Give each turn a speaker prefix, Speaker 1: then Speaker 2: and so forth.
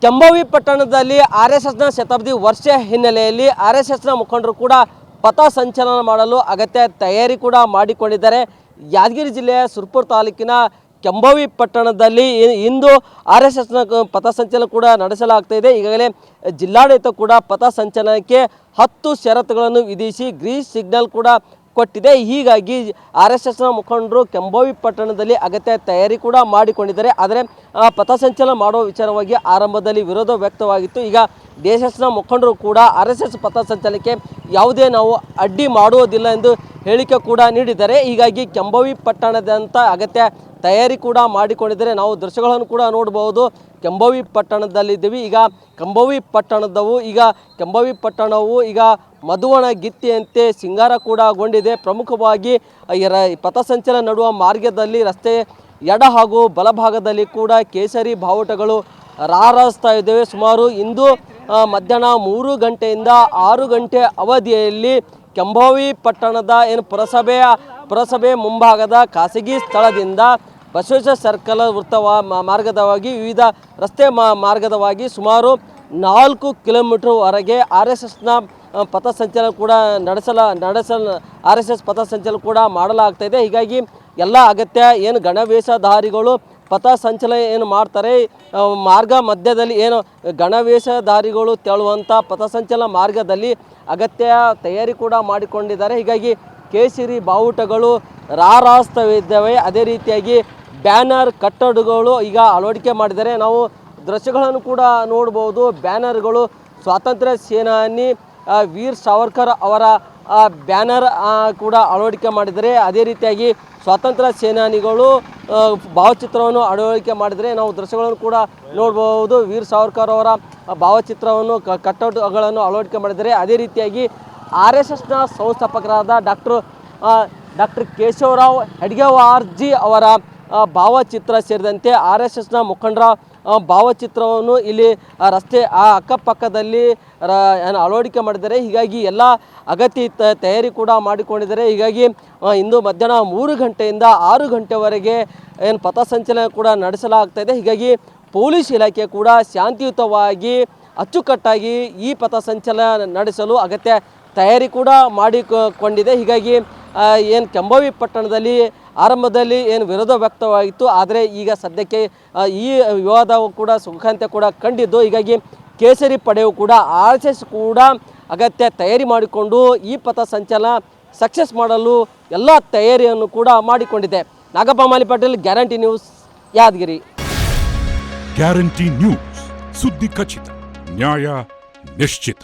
Speaker 1: ಕೆಂಬಾವಿ ಪಟ್ಟಣದಲ್ಲಿ RSSನ ಶತಾಬ್ದಿ ವರ್ಷ ಹಿನ್ನೆಲೆಯಲ್ಲಿ RSSನ ಮುಖಂಡರು ಕೂಡ ಪಥ ಸಂಚಲನ ಮಾಡಲು ಅಗತ್ಯ ತಯಾರಿ ಕೂಡ ಮಾಡಿಕೊಂಡಿದ್ದಾರೆ. ಯಾದಗಿರಿ ಜಿಲ್ಲೆಯ ಸುರಪುರ ತಾಲೂಕಿನ ಕೆಂಬಾವಿ ಪಟ್ಟಣದಲ್ಲಿ ಇಂದು RSSನ ಪಥ ಸಂಚಲನ ಕೂಡ ನಡೆಸಲಾಗ್ತಾ ಇದೆ. ಈಗಾಗಲೇ ಜಿಲ್ಲಾಡಳಿತ ಕೂಡ ಪಥ ಸಂಚಲನಕ್ಕೆ 10 ಷರತ್ತುಗಳನ್ನು ವಿಧಿಸಿ ಗ್ರೀನ್ ಸಿಗ್ನಲ್ ಕೂಡ ಕೊಟ್ಟಿದೆ. ಹೀಗಾಗಿ RSSನ ಮುಖಂಡರು ಕೆಂಬಾವಿ ಪಟ್ಟಣದಲ್ಲಿ ಅಗತ್ಯ ತಯಾರಿ ಕೂಡ ಮಾಡಿಕೊಂಡಿದ್ದಾರೆ. ಆದರೆ ಪಥಸಂಚಲನ ಮಾಡುವ ವಿಚಾರವಾಗಿ ಆರಂಭದಲ್ಲಿ ವಿರೋಧ ವ್ಯಕ್ತವಾಗಿತ್ತು. ಈಗ DSSನ ಮುಖಂಡರು ಕೂಡ RSS ಪಥಸಂಚಲನಕ್ಕೆ ಯಾವುದೇ ನಾವು ಅಡ್ಡಿ ಮಾಡುವುದಿಲ್ಲ ಎಂದು ಹೇಳಿಕೆ ಕೂಡ ನೀಡಿದ್ದಾರೆ. ಹೀಗಾಗಿ ಕೆಂಬಾವಿ ಪಟ್ಟಣದಂತ ಅಗತ್ಯ ತಯಾರಿ ಕೂಡ ಮಾಡಿಕೊಂಡಿದ್ದಾರೆ. ನಾವು ದೃಶ್ಯಗಳನ್ನು ಕೂಡ ನೋಡಬಹುದು. ಕೆಂಬಾವಿ ಪಟ್ಟಣದಲ್ಲಿದ್ದೀವಿ. ಈಗ ಕೆಂಬಾವಿ ಪಟ್ಟಣವು ಈಗ ಮಧುವಣ ಗಿತ್ತಿಯಂತೆ ಸಿಂಗಾರ ಕೂಡಗೊಂಡಿದೆ. ಪ್ರಮುಖವಾಗಿ ಪಥಸಂಚಲನ ನಡುವ ಮಾರ್ಗದಲ್ಲಿ ರಸ್ತೆ ಎಡ ಹಾಗೂ ಬಲಭಾಗದಲ್ಲಿ ಕೂಡ ಕೇಸರಿ ಬಾವುಟಗಳು ರಾರಾಜಿಸ್ತಾ ಇದ್ದೇವೆ. ಸುಮಾರು ಇಂದು ಮಧ್ಯಾಹ್ನ 3 ಗಂಟೆಯಿಂದ 6 ಗಂಟೆ ಅವಧಿಯಲ್ಲಿ ಕೆಂಬಾವಿ ಪಟ್ಟಣದ ಪುರಸಭೆ ಮುಂಭಾಗದ ಖಾಸಗಿ ಸ್ಥಳದಿಂದ ಬಸವೇಶ್ವರ ಸರ್ಕಲ್ ವೃತ್ತ ಮಾರ್ಗದವಾಗಿ ವಿವಿಧ ರಸ್ತೆ ಮಾರ್ಗದವಾಗಿ ಸುಮಾರು 4 ಕಿಲೋಮೀಟರ್ವರೆಗೆ RSSನ ಪಥಸಂಚಲನ ಕೂಡ RSS ಪಥಸಂಚಲನ ಕೂಡ ಮಾಡಲಾಗ್ತಾ ಇದೆ. ಹೀಗಾಗಿ ಎಲ್ಲ ಅಗತ್ಯ ಏನು ಗಣವೇಷಧಾರಿಗಳು ಪಥಸಂಚಲನ ಏನು ಮಾಡ್ತಾರೆ, ಮಾರ್ಗ ಮಧ್ಯದಲ್ಲಿ ಏನು ಗಣವೇಷಧಾರಿಗಳು ತೆರಳುವಂಥ ಪಥಸಂಚಲನ ಮಾರ್ಗದಲ್ಲಿ ಅಗತ್ಯ ತಯಾರಿ ಕೂಡ ಮಾಡಿಕೊಂಡಿದ್ದಾರೆ. ಹೀಗಾಗಿ ಕೇಸರಿ ಬಾವುಟಗಳು ರಾರಾಜಿಸ್ತವಿದ್ದಾವೆ. ಅದೇ ರೀತಿಯಾಗಿ ಬ್ಯಾನರ್ ಕಟ್ಟಡಗಳು ಈಗ ಅಳವಡಿಕೆ ಮಾಡಿದ್ದಾರೆ. ನಾವು ದೃಶ್ಯಗಳನ್ನು ಕೂಡ ನೋಡ್ಬೋದು. ಬ್ಯಾನರ್ಗಳು ಸ್ವಾತಂತ್ರ್ಯ ಸೇನಾನಿ ವೀರ್ ಸಾವರ್ಕರ್ ಅವರ ಬ್ಯಾನರ್ ಕೂಡ ಅಳವಡಿಕೆ ಮಾಡಿದ್ದಾರೆ. ಅದೇ ರೀತಿಯಾಗಿ ಸ್ವಾತಂತ್ರ್ಯ ಸೇನಾನಿಗಳು ಭಾವಚಿತ್ರವನ್ನು ಅಳವಡಿಕೆ ಮಾಡಿದರೆ ನಾವು ದೃಶ್ಯಗಳನ್ನು ಕೂಡ ನೋಡ್ಬೋದು. ವೀರ್ ಸಾವರ್ಕರ್ ಅವರ ಭಾವಚಿತ್ರವನ್ನು ಕಟ್ಟಡಗಳನ್ನು ಅಳವಡಿಕೆ ಮಾಡಿದ್ದಾರೆ. ಅದೇ ರೀತಿಯಾಗಿ RSSನ ಸಂಸ್ಥಾಪಕರಾದ ಡಾಕ್ಟರ್ ಕೇಶವರಾವ್ ಹೆಡ್ಗೇವಾರ್ಜಿ ಅವರ ಭಾವಚಿತ್ರ ಸೇರಿದಂತೆ RSSನ ಮುಖಂಡರ ಭಾವಚಿತ್ರವನ್ನು ಇಲ್ಲಿ ರಸ್ತೆ ಅಕ್ಕಪಕ್ಕದಲ್ಲಿ ಅಳವಡಿಕೆ ಮಾಡಿದ್ದಾರೆ. ಹೀಗಾಗಿ ಎಲ್ಲ ಅಗತ್ಯ ತಯಾರಿ ಕೂಡ ಮಾಡಿಕೊಂಡಿದ್ದಾರೆ. ಹೀಗಾಗಿ ಇಂದು ಮಧ್ಯಾಹ್ನ 3 ಗಂಟೆಯಿಂದ 6 ಗಂಟೆವರೆಗೆ ಏನು ಪಥಸಂಚಲನ ಕೂಡ ನಡೆಸಲಾಗ್ತಾ ಇದೆ. ಹೀಗಾಗಿ ಪೊಲೀಸ್ ಇಲಾಖೆ ಕೂಡ ಶಾಂತಿಯುತವಾಗಿ ಅಚ್ಚುಕಟ್ಟಾಗಿ ಈ ಪಥಸಂಚಲನ ನಡೆಸಲು ಅಗತ್ಯ ತಯಾರಿ ಕೂಡ ಮಾಡಿಕೊಂಡಿದೆ. ಹೀಗಾಗಿ ಏನು ಕೆಂಬಾವಿ ಪಟ್ಟಣದಲ್ಲಿ ಆರಂಭದಲ್ಲಿ ಏನು ವಿರೋಧ ವ್ಯಕ್ತವಾಗಿತ್ತು, ಆದರೆ ಈಗ ಸದ್ಯಕ್ಕೆ ಈ ವಿವಾದವು ಕೂಡ ಸುಖಾಂತ್ಯ ಕೂಡ ಕಂಡಿದ್ದು. ಹೀಗಾಗಿ ಕೇಸರಿ ಪಡೆಯು ಕೂಡ RSS ಕೂಡ ಅಗತ್ಯ ತಯಾರಿ ಮಾಡಿಕೊಂಡು ಈ ಪಥಸಂಚಲನ ಸಕ್ಸಸ್ ಮಾಡಲು ಎಲ್ಲ ತಯಾರಿಯನ್ನು ಕೂಡ ಮಾಡಿಕೊಂಡಿದೆ. Nagappa Mali Patil, Guarantee News, Yadgiri.
Speaker 2: Guarantee News, ಸುದ್ದಿ ಖಚಿತ, ನ್ಯಾಯ ನಿಶ್ಚಿತ.